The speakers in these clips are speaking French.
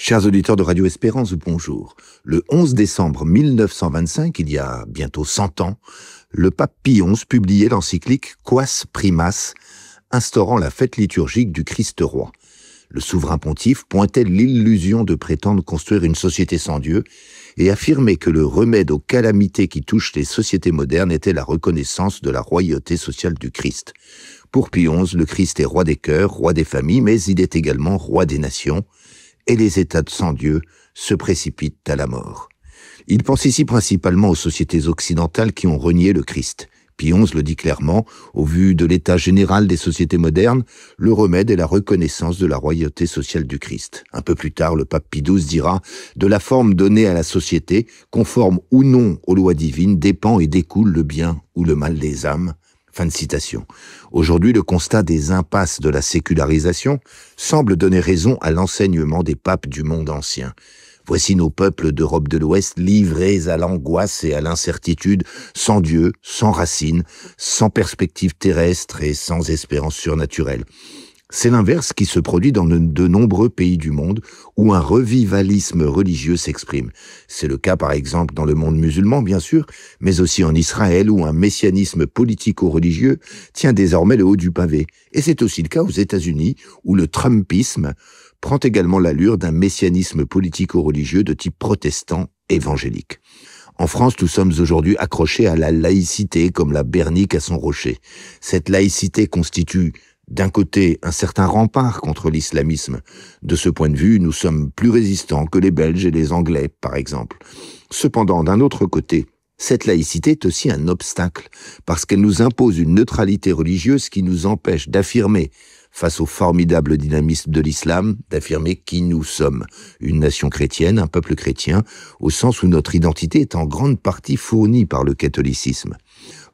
Chers auditeurs de Radio Espérance, bonjour. Le 11 décembre 1925, il y a bientôt 100 ans, le pape Pie XI publiait l'encyclique Quas Primas, instaurant la fête liturgique du Christ roi. Le souverain pontife pointait l'illusion de prétendre construire une société sans Dieu et affirmait que le remède aux calamités qui touchent les sociétés modernes était la reconnaissance de la royauté sociale du Christ. Pour Pie XI, le Christ est roi des cœurs, roi des familles, mais il est également roi des nations, et les États sans Dieu se précipitent à la mort. Il pense ici principalement aux sociétés occidentales qui ont renié le Christ. Pie XI le dit clairement, au vu de l'état général des sociétés modernes, le remède est la reconnaissance de la royauté sociale du Christ. Un peu plus tard, le pape Pie XII dira « De la forme donnée à la société, conforme ou non aux lois divines, dépend et découle le bien ou le mal des âmes. » Fin de citation. Aujourd'hui, le constat des impasses de la sécularisation semble donner raison à l'enseignement des papes du monde ancien. Voici nos peuples d'Europe de l'Ouest livrés à l'angoisse et à l'incertitude, sans Dieu, sans racines, sans perspective terrestre et sans espérance surnaturelle. C'est l'inverse qui se produit dans de nombreux pays du monde où un revivalisme religieux s'exprime. C'est le cas par exemple dans le monde musulman bien sûr, mais aussi en Israël où un messianisme politico-religieux tient désormais le haut du pavé. Et c'est aussi le cas aux États-Unis où le Trumpisme prend également l'allure d'un messianisme politico-religieux de type protestant évangélique. En France, nous sommes aujourd'hui accrochés à la laïcité comme la Bernique à son rocher. Cette laïcité constitue d'un côté un certain rempart contre l'islamisme. De ce point de vue, nous sommes plus résistants que les Belges et les Anglais, par exemple. Cependant, d'un autre côté, cette laïcité est aussi un obstacle, parce qu'elle nous impose une neutralité religieuse qui nous empêche d'affirmer, face au formidable dynamisme de l'islam, d'affirmer qui nous sommes. Une nation chrétienne, un peuple chrétien, au sens où notre identité est en grande partie fournie par le catholicisme.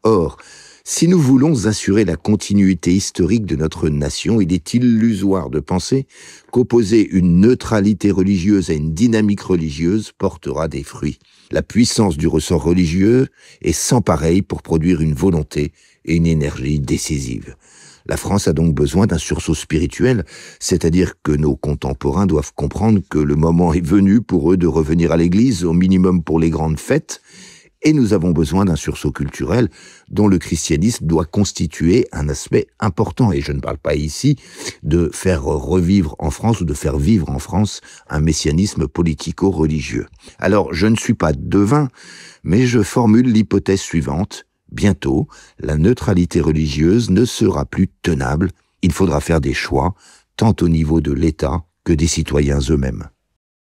Or, si nous voulons assurer la continuité historique de notre nation, il est illusoire de penser qu'opposer une neutralité religieuse à une dynamique religieuse portera des fruits. La puissance du ressort religieux est sans pareil pour produire une volonté et une énergie décisive. La France a donc besoin d'un sursaut spirituel, c'est-à-dire que nos contemporains doivent comprendre que le moment est venu pour eux de revenir à l'église, au minimum pour les grandes fêtes, et nous avons besoin d'un sursaut culturel dont le christianisme doit constituer un aspect important. Et je ne parle pas ici de faire revivre en France ou de faire vivre en France un messianisme politico-religieux. Alors, je ne suis pas devin, mais je formule l'hypothèse suivante. Bientôt, la neutralité religieuse ne sera plus tenable. Il faudra faire des choix, tant au niveau de l'État que des citoyens eux-mêmes.